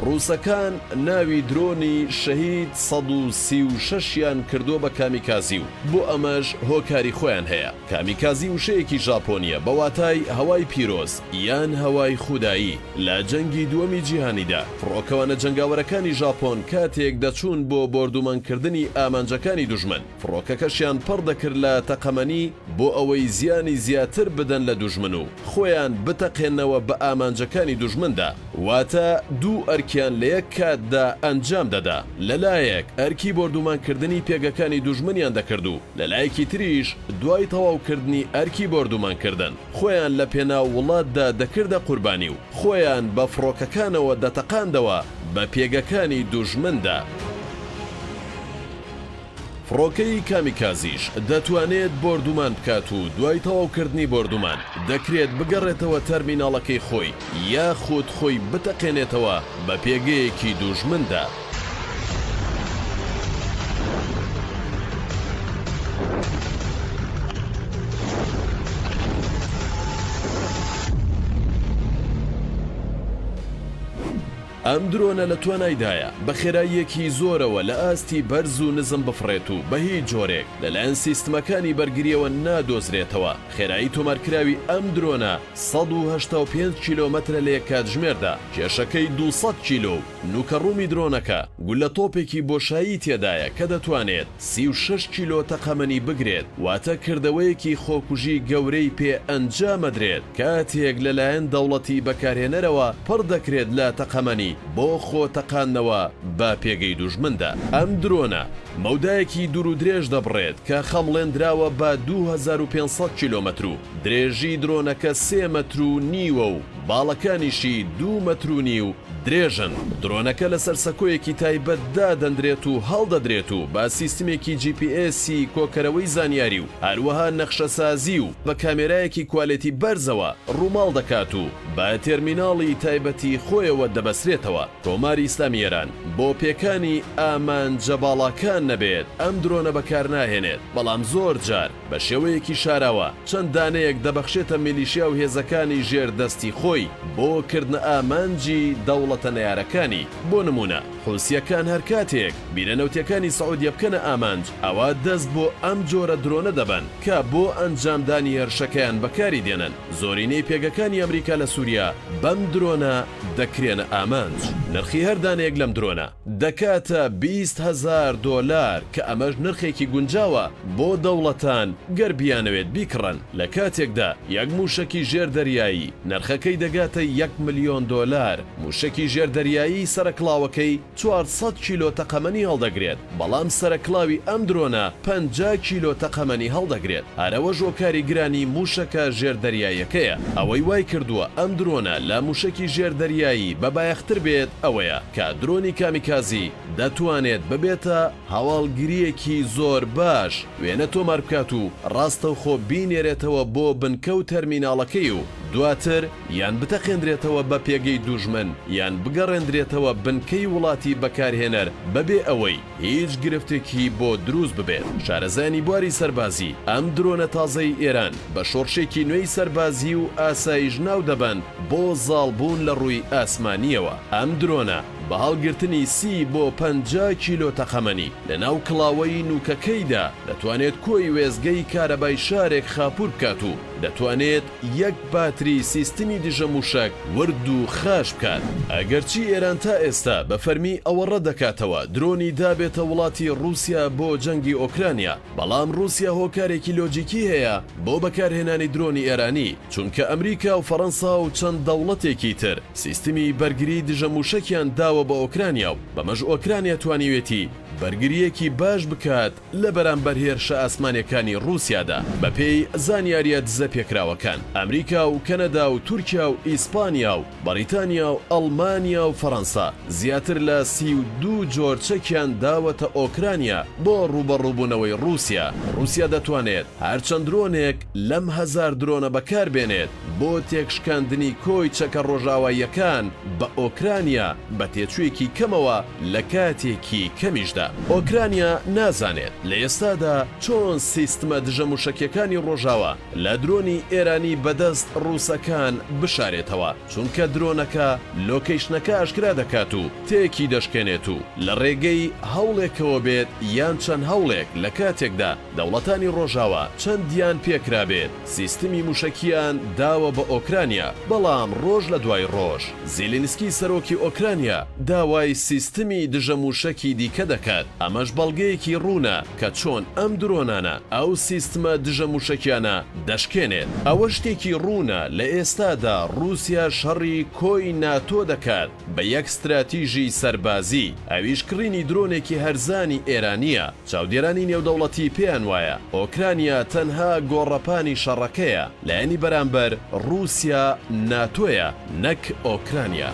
ڕووسەکان ناوی درۆنی شەهید 136یان کردو بە کامیکازی و بۆ ئەمەش هۆکاری خۆیان هەیە. کامیکازی وشەیەکی ژاپۆنیە بە واتای هەوای پیرۆز یان هەوای خودایی. لە جەنگی دووەمی جیهانیدا فڕۆکەوانە جەنگاوەرەکانی ژاپۆن کاتێک دەچوون بۆ بۆردومانکردنی ئامانجەکانی دوژمن فڕۆکەکەشیان پڕ دەکرد لە تەقەمەنی بۆ ئەوەی زیانی زیاتر بدەن لە دوژمن و خۆیان بتەقێنەوە بە ئامانجەکانی دوژمندا. واتە دوو ئەرکیان لە یەک کاتدا ئەنجام دەدا. لەلایەک ئەرکی بۆردومانکردنی پێگەکانی دوژمنیان دەکرد و لەلایەکی تریش دوای تەواوکردنی ئەرکی بۆردومانکردن خۆیان لە پێناو وڵاتدا دەکردە قوربانی و خۆیان بە فڕۆکەکانەوە دەتەقاندەوە بە پێگەکانی دوژمندا. فڕۆکەی کامیکازیش دەتوانێت بۆردومان بکات و دوای تەواوکردنی بۆردومان دەکرێت بگەڕێتەوە تەرمیناڵەکەی خۆی یاخود خۆی بتەقێنێتەوە بە پێگەیەکی دوژمندا. ئەم درۆنە لە توانایدایە بە خێراییەکی زۆرەوە لە ئاستی بەرز و نزم بفڕێت و بە هیچ جۆرێک لەلایەن سیستمەکانی بەرگریەوە نادۆزرێتەوە. خێرایی تۆمارکراوی ئەم درۆنە 185 کیلۆمەترە لە یەک کاتژمێردا، کێشەکەی 200 کیلۆ. نوکەڕوومی درۆنەکە گولە تۆپێکی بۆشایی تێدایە کە دەتوانێت 36 کیلۆ تەقەمەنی بگرێت، واتە کردەوەیەکی خۆکوژی گەورەی پێ ئەنجامەدرێت کاتێک لەلایەن دەوڵەتی بەکارهێنەرەوە پڕ دەکرێت لە تەقەمەنی بۆ خۆ تەقاندنەوە بە پێگەی دوژمندا. ئەم درۆنە مەودایەکی دوور و درێژ دەبڕێت کە خەمڵێنراوە بە 2500 کیلۆمەتر و درێژی درۆنەکە 3 مەتر و نیوە و باڵەکانیشی 2 مەتر و نیو درێژن. درۆنەکە لە سەرسەکۆیەکی تایبەت دادەندرێت و هەڵدەدرێت و با سیستمێکی GPS کۆکەرەوەی زانیاری و هەروەها نەخشەسازی و بە کامێرایەکی کوالێتی بەرزەوە ڕووماڵ دەکات و بە تێرمیناڵی تایبەتی خۆیەوە دەبەسرێتەوە. کۆماری ئیسلامی ئێران بۆ پێکانی ئامانجە باڵاکان نەبێت ئەم درۆنە بەکار ناهێنێت، بەڵام زۆر جار بە شێوەیەکی شاراوە چەند دانەیەک دەبەخشێتە میلیشیا و هێزەکانی ژێردەستی خۆی بۆ کردنە ئامانجی دەوڵەتە نەیارەکانی. بۆ نمونە حوسیەکان هەر کاتێک بیرەنەوتیەکانی سەعودیە بکەنە ئامانج ئەوە دەست بۆ ئەم جۆرە درۆنە دەبن کە بۆ ئەنجامدانی هێرشەکەیان بەکاری دێنن. زۆرینەی پێگەکانی ئەمریکا لە سووریا بەم درۆنە دەکرێنە ئامانج. نرخی هەردانەیەک لەم درۆنە دەکاتە 20,000 دۆلار کە ئەمەش نرخێکی گونجاوە بۆ دەوڵەتان گەر بیانەوێت بیکڕن. لە کاتێکدا یەک موشەکی ژێردەریایی نرخەکەی دەگاتە 1 ملیۆن دۆلار. موشەکی ژێردەریایی سەرکڵاوەکەی 400 کیلۆ تەقەمەنی هەڵدەگرێت، بەڵام سەرکڵاوی ئەم درۆنە 50 کیلۆ تەقەمەنی هەڵدەگرێت. هەرەوە ژۆکاری گرانی موشەکە ژێردەریایەکەیە. ئەوەی وای کردووە ئەم درۆنە لە موشەکی ژێردەریایی بەبایەختر بێت ئەوەیە کە درۆنی کامیکازی دەتوانێت ببێتە هەواڵگریەکی زۆر باش، وێنە تۆمار بکات و ڕاستەوخۆ بینێرێتەوە بۆ بنکە و تەرمیناڵەکەی و دواتر یان بتەقێنرێتەوە بە پێگەی دوژمن یان بگەڕێنرێتەوە بنکەی وڵاتی بەکارهێنەر بەبێ ئەوەی هیچ گرفتێکی بۆ دروست ببێت. شارەزانی بواری سەربازی ئەم درۆنە تازەی ئێران بە شۆڕشێکی نوێی سەربازی و ئاسایش ناو دەبن بۆ زاڵبوون لە ڕووی ئاسمانیەوە. ئەم درۆنە بە هەڵگرتنی 30 بۆ 50 کیلۆ تەقەمەنی لە ناو کڵاوەی نوکەکەیدا دەتوانێت کۆی وێزگەی کارەبای شارێک خاپور بکات و دەتوانێت یەک باتری سیستمی دژە موشک ورد و خاش بکات. ئەگەرچی ئێران تا ئێستا بە فەرمی ئەوە ڕەدەکاتەوە درۆنی دابێتە وڵاتی رووسیا بۆ جەنگی ئۆکرانیا، بەڵام رووسیا هۆکارێکی لۆجیکی هەیە بۆ بەکارهێنانی درۆنی ئێرانی، چونکە ئەمریکا و فەڕەنسا و چەند دەوڵەتێکی تر سیستمی بەرگری دژە موشەکیان داوە بە ئۆکرانیا و بەمەژ ئۆکرانیا توانیوێتی بەرگریەکی باش بکات لە بەرامبەر هێرشە ئاسمانیەکانی رووسیادا. بە پێی زانیاریە دزە پێکراوەکان ئەمریکا و کەنەدا و تورکیا و ئیسپانیا و بەریتانیا و ئەڵمانیا و فەڕەنسا زیاتر لە 32 جۆر چەکیان داوەتە ئۆکرانیا بۆ ڕوبەڕووبوونەوەی رووسیا. رووسیا دەتوانێت هەرچەند درۆنێک لەم 1000 درۆنە بەکاربێنێت بۆ تێکشکاندنی کۆی چەکە ڕۆژاواییەکان بە ئۆکرانیا بە تێچوویەکی کەمەوە لە کاتێکی کەمیشدا. ئێرانیدا ئۆکرانیا نازانێت لە ئێستادا چۆن سیستمە دژە موشکیەکانی ڕۆژاوە لە درۆنی ئێرانی بەدەست ڕووسەکان بشارێتەوە چونکە درۆنەکە لۆکەیشنەکە ئاشکرا دەکات و تێکی دەشکێنێت و لە ڕێگەی هەوڵێکەوە بێت یان چەند هەوڵێک لە کاتێکدا دەوڵەتانی ڕۆژاوە چەندیان پێکرابێت سیستمی موشکیان داوە بە ئۆکرانیا بەڵام ڕۆژ لە دوای ڕۆژ زیلینسکی سەرۆکی ئۆکرانیا داوای سیستمی دژە موشکی دیکە دەکات ئەمەش بەڵگەیەکی ڕوونە کە چۆن ئەم درۆنانە ئەو سیستمە دژە موشکیانە دەشکێنێت ئەوە شتێکی ڕوونە لە ئێستادا رووسیا شەڕی کۆی ناتۆ دەکات بە یەک استراتیژی سەربازی ئەویش کڕینی درۆنێکی هەرزانی ئێرانیە چاودێرانی نێودەوڵەتی پێیان وایە ئۆکرانیا تەنها گۆڕەپانی شەڕەکەیە لایەنی بەرامبەر رووسیا ناتۆیە نەک ئۆکرانیا